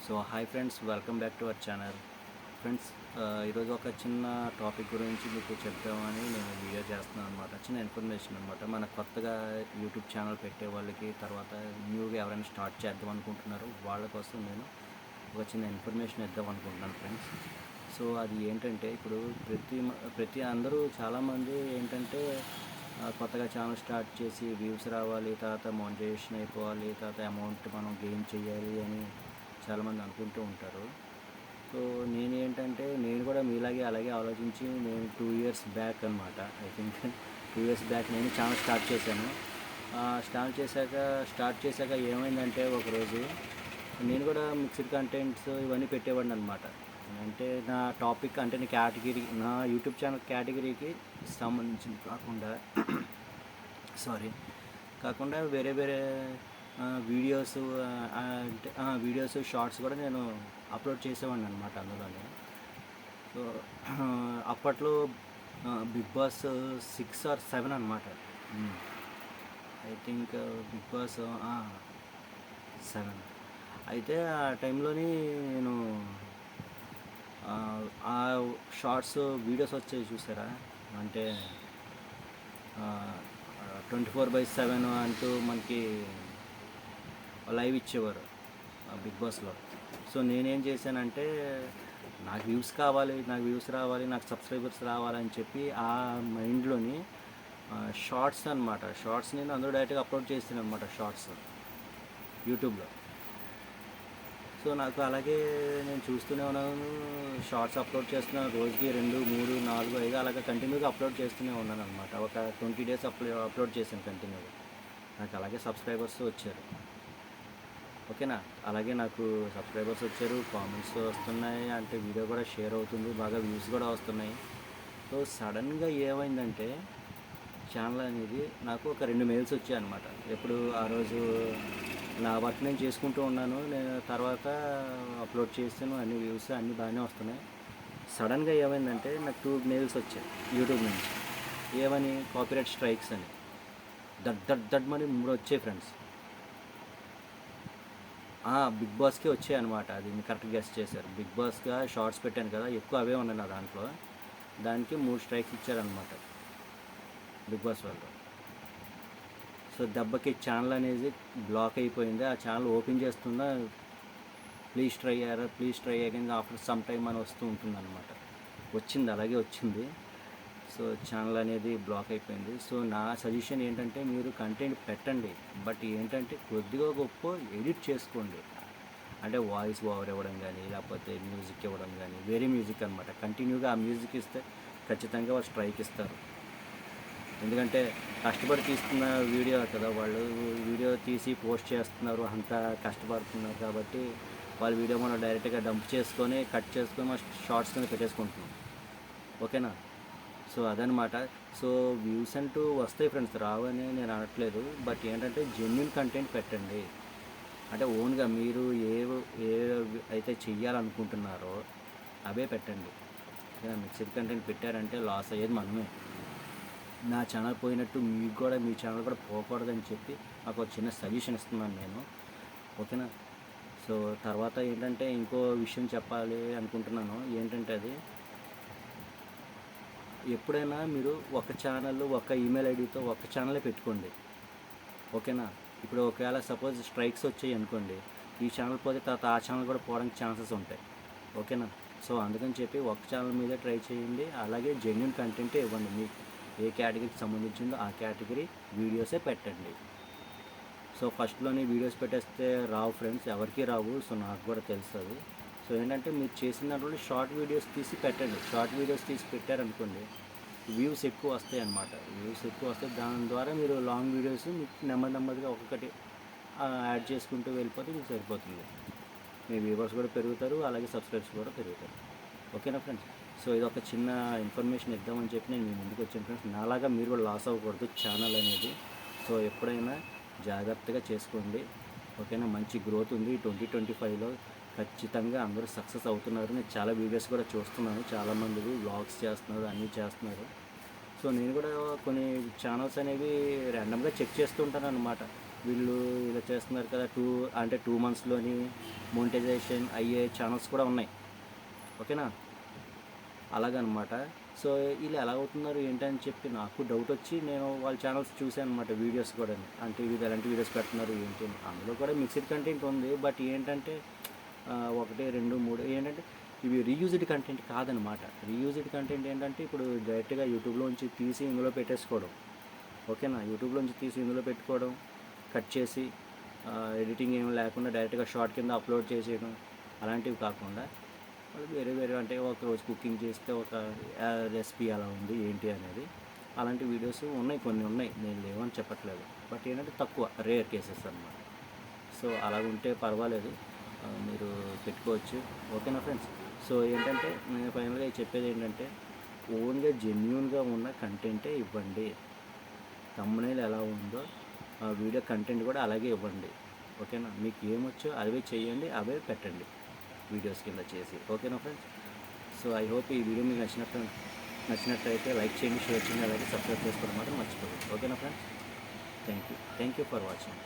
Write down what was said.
So hi friends, welcome back to our channel. Friends, ఈరోజు ఒక చిన్న టాపిక్ గురించి మీకు చెప్తామని నేను వీడియో చేస్తున్నాను అనమాట. చిన్న ఇన్ఫర్మేషన్ అనమాట. మన కొత్తగా యూట్యూబ్ ఛానల్ పెట్టే వాళ్ళకి, తర్వాత న్యూగా ఎవరైనా స్టార్ట్ చేద్దాం అనుకుంటున్నారో వాళ్ళ కోసం నేను ఒక చిన్న ఇన్ఫర్మేషన్ ఇద్దాం అనుకుంటున్నాను ఫ్రెండ్స్. సో అది ఏంటంటే, ఇప్పుడు ప్రతి అందరూ చాలామంది ఏంటంటే కొత్తగా ఛానల్ స్టార్ట్ చేసి వ్యూస్ రావాలి, తర్వాత మోనిటైజేషన్ అయిపోవాలి, తర్వాత అమౌంట్ మనం గెయిన్ చేయాలి అని చాలామంది అనుకుంటూ ఉంటారు. సో నేను కూడా మీలాగే అలాగే ఆలోచించి నేను 2 ఇయర్స్ బ్యాక్ అనమాట, ఐ థింక్ 2 ఇయర్స్ బ్యాక్ నేను ఛానల్ స్టార్ట్ చేశాను. స్టార్ట్ చేశాక ఏమైందంటే, ఒకరోజు నేను కూడా మిక్స్డ్ కంటెంట్స్ ఇవన్నీ పెట్టేవాడిని అనమాట. అంటే నా టాపిక్ అంటే నా యూట్యూబ్ ఛానల్ కేటగిరీకి సంబంధించింది కాకుండా కాకుండా వేరే వేరే వీడియోస్, అంటే వీడియోస్ షార్ట్స్ కూడా నేను అప్లోడ్ చేసేవాడిని అనమాట అందులోనే. సో అప్పట్లో బిగ్ బాస్ 6 or 7 అనమాట. I think Bigg Boss 7. అయితే ఆ టైంలోని నేను ఆ షార్ట్స్ వీడియోస్ వచ్చాయి చూసారా, అంటే 24/7 అంటూ మనకి లైవ్ ఇచ్చేవారు బిగ్ బాస్లో. సో నేనేం చేశానంటే, నాకు వ్యూస్ రావాలి, నాకు సబ్స్క్రైబర్స్ రావాలని చెప్పి ఆ మైండ్లోని షార్ట్స్ అనమాట, షార్ట్స్ నేను అందులో డైరెక్ట్గా అప్లోడ్ చేస్తాను అనమాట, షార్ట్స్ యూట్యూబ్లో. సో నాకు అలాగే నేను చూస్తూనే ఉన్నాను, షార్ట్స్ అప్లోడ్ చేస్తున్నాను, రోజుకి 2, 3, 4, 5 అలాగే కంటిన్యూగా అప్లోడ్ చేస్తూనే ఉన్నాను అనమాట. ఒక 20 days అప్లోడ్ చేశాను కంటిన్యూగా. నాకు అలాగే సబ్స్క్రైబర్స్ వచ్చారు, ఓకేనా. అలాగే నాకు సబ్స్క్రైబర్స్ వచ్చారు, కామెంట్స్ వస్తున్నాయి, అంటే వీడియో కూడా షేర్ అవుతుంది, బాగా వ్యూస్ కూడా వస్తున్నాయి. సో సడన్గా ఏమైందంటే, ఛానల్ అనేది నాకు ఒక 2 మెయిల్స్ వచ్చాయి అనమాట. ఎప్పుడు ఆ రోజు నా వర్క్ నేను చేసుకుంటూ ఉన్నాను, నేను తర్వాత అప్లోడ్ చేస్తాను, అన్ని వ్యూస్ అన్నీ బాగానే వస్తున్నాయి. సడన్గా ఏమైందంటే నాకు 2 మెయిల్స్ వచ్చాయి యూట్యూబ్ నుంచి. ఏమని? కాపీరైట్ స్ట్రైక్స్ అని. దడ్ మరి 3 వచ్చాయి ఫ్రెండ్స్. బిగ్ బాస్కే వచ్చాయి అనమాట. అది మీరు కరెక్ట్గా గెస్ చేశారు. బిగ్ బాస్గా షార్ట్స్ పెట్టాను కదా, ఎక్కువ అవే ఉన్నాయి నా దాంట్లో. దానికి 3 స్ట్రైక్స్ ఇచ్చారనమాట బిగ్ బాస్ వాళ్ళు. సో దెబ్బకి ఛానల్ అనేది బ్లాక్ అయిపోయింది. ఆ ఛానల్ ఓపెన్ చేస్తున్నా please try again after some time అని వస్తూ ఉంటుంది అనమాట. అలాగే వచ్చింది. సో ఛానల్ అనేది బ్లాక్ అయిపోయింది. సో నా సజెషన్ ఏంటంటే, మీరు కంటెంట్ పెట్టండి, బట్ ఏంటంటే కొద్దిగా గొప్ప ఎడిట్ చేసుకోండి. అంటే వాయిస్ ఓవర్ ఇవ్వడం కానీ, లేకపోతే మ్యూజిక్ ఇవ్వడం కానీ, వేరే మ్యూజిక్ అనమాట. కంటిన్యూగా ఆ మ్యూజిక్ ఇస్తే ఖచ్చితంగా వాళ్ళు స్ట్రైక్ ఇస్తారు. ఎందుకంటే కష్టపడి తీస్తున్న వీడియో కదా, వాళ్ళు వీడియో తీసి పోస్ట్ చేస్తున్నారు, అంతా కష్టపడుతున్నారు కాబట్టి వాళ్ళ వీడియో మనం డైరెక్ట్గా డంప్ చేసుకొని కట్ చేసుకొని మన షార్ట్స్ కింద పెట్టేసుకుంటున్నాం, ఓకేనా. సో అదనమాట. సో వ్యూస్ అంటూ వస్తాయి ఫ్రెండ్స్, రావని నేను అనట్లేదు, బట్ ఏంటంటే జెన్యున్ కంటెంట్ పెట్టండి. అంటే ఓన్గా మీరు ఏ అయితే చెయ్యాలనుకుంటున్నారో అవే పెట్టండి. మిక్స్డ్ కంటెంట్ పెట్టారంటే లాస్ అయ్యేది మనమే. నా ఛానల్ పోయినట్టు మీకు కూడా, మీ ఛానల్ కూడా పోకూడదని చెప్పి నాకు ఒక చిన్న సజెషన్ ఇస్తున్నాను నేను, ఓకేనా. సో తర్వాత ఏంటంటే, ఇంకో విషయం చెప్పాలి అనుకుంటున్నాను. ఏంటంటే, అది ఎప్పుడైనా మీరు ఒక ఛానల్, ఒక ఈమెయిల్ ఐడితో ఒక ఛానలే పెట్టుకోండి, ఓకేనా. ఇప్పుడు ఒకవేళ సపోజ్ స్ట్రైక్స్ వచ్చాయి అనుకోండి, ఈ ఛానల్ పోతే తర్వాత ఆ ఛానల్ కూడా పోవడానికి ఛాన్సెస్ ఉంటాయి, ఓకేనా. సో అందుకని చెప్పి ఒక ఛానల్ మీదే ట్రై చేయండి. అలాగే జెన్యున్ కంటెంటే ఇవ్వండి. మీకు ఏ కేటగిరీకి సంబంధించిందో ఆ కేటగిరీ వీడియోసే పెట్టండి. సో ఫస్ట్లోని వీడియోస్ పెట్టేస్తే రావు ఫ్రెండ్స్, ఎవరికి రావు. సో నాకు కూడా తెలుస్తుంది. సో ఏంటంటే, మీరు చేసిన దాంట్లో షార్ట్ వీడియోస్ తీసి పెట్టండి. షార్ట్ వీడియోస్ తీసి పెట్టారనుకోండి, వ్యూస్ ఎక్కువ వస్తాయి అన్నమాట. దాని ద్వారా మీరు లాంగ్ వీడియోస్ మీకు నెమ్మదిగా ఒక్కొక్కటి యాడ్ చేసుకుంటూ వెళ్ళిపోతే మీకు సరిపోతుంది. మీ వ్యూవర్స్ కూడా పెరుగుతారు, అలాగే సబ్స్క్రైబర్స్ కూడా పెరుగుతారు, ఓకేనా ఫ్రెండ్స్. సో ఇది ఒక చిన్న ఇన్ఫర్మేషన్ ఇద్దామని చెప్పి నేను మీ ముందుకు వచ్చాను ఫ్రెండ్స్. నాలాగా మీరు కూడా లాస్ అవ్వకూడదు ఛానల్ అనేది. సో ఎప్పుడైనా జాగ్రత్తగా చేసుకోండి, ఓకేనా. మంచి గ్రోత్ ఉంది 2025లో. ఖచ్చితంగా అందరూ సక్సెస్ అవుతున్నారు. నేను చాలా వీడియోస్ కూడా చూస్తున్నాను, చాలామంది వ్లాగ్స్ చేస్తున్నారు, అన్నీ చేస్తున్నారు. సో నేను కూడా కొన్ని ఛానల్స్ అనేవి ర్యాండమ్గా చెక్ చేస్తూ ఉంటాను అనమాట. వీళ్ళు ఇలా చేస్తున్నారు కదా 2 మంత్స్లోని మోనిటైజేషన్ అయ్యే ఛానల్స్ కూడా ఉన్నాయి. ఓకేనా, అలాగనమాట. సో వీళ్ళు ఎలా అవుతున్నారు ఏంటని చెప్పి నాకు డౌట్ వచ్చి నేను వాళ్ళ ఛానల్స్ చూసాను అనమాట, వీడియోస్ కూడా. అంటే వీళ్ళు ఎలాంటి వీడియోస్ పెడుతున్నారు ఏంటి అని. అందులో కూడా మిక్స్డ్ కంటెంట్ ఉంది, బట్ ఏంటంటే 1, 2, 3 ఏంటంటే ఇవి రీయూజ్డ్ కంటెంట్ కాదనమాట. రీయూజ్డ్ కంటెంట్ ఏంటంటే ఇప్పుడు డైరెక్ట్గా యూట్యూబ్లోంచి తీసి ఇందులో పెట్టేసుకోవడం. ఓకేనా, యూట్యూబ్లోంచి తీసి ఇందులో పెట్టుకోవడం, కట్ చేసి ఎడిటింగ్ ఏమి లేకుండా డైరెక్ట్గా షార్ట్ కింద అప్లోడ్ చేసేయడం, అలాంటివి కాకుండా వాళ్ళు వేరే వేరే అంటే ఒకరోజు కుకింగ్ చేస్తే ఒక రెసిపీ అలా ఉంది ఏంటి అనేది, అలాంటి వీడియోస్ ఉన్నాయి, కొన్ని ఉన్నాయి, నేను లేవని చెప్పట్లేదు. బట్ ఏంటంటే తక్కువ, రేర్ కేసెస్ అన్నమాట. సో అలాగుంటే పర్వాలేదు, మీరు పెట్టుకోవచ్చు. ఓకేనా ఫ్రెండ్స్. సో ఏంటంటే నేను ఫైనల్గా చెప్పేది ఏంటంటే ఓన్గా జెన్యూన్గా ఉన్న కంటెంటే ఇవ్వండి. థంబ్నెయిల్ ఎలా ఉందో ఆ వీడియో కంటెంట్ కూడా అలాగే ఇవ్వండి. ఓకేనా, మీకు ఏమొచ్చో అవే చేయండి, అవే పెట్టండి వీడియోస్ కింద చేసి. ఓకేనా ఫ్రెండ్స్. సో ఐ హోప్ ఈ వీడియో మీకు నచ్చినట్టయితే లైక్ చేయండి, షేర్ చేయండి, అలాగే సబ్స్క్రైబ్ చేసుకోవడం మాత్రం మర్చిపోండి. ఓకేనా friends. Thank you for watching.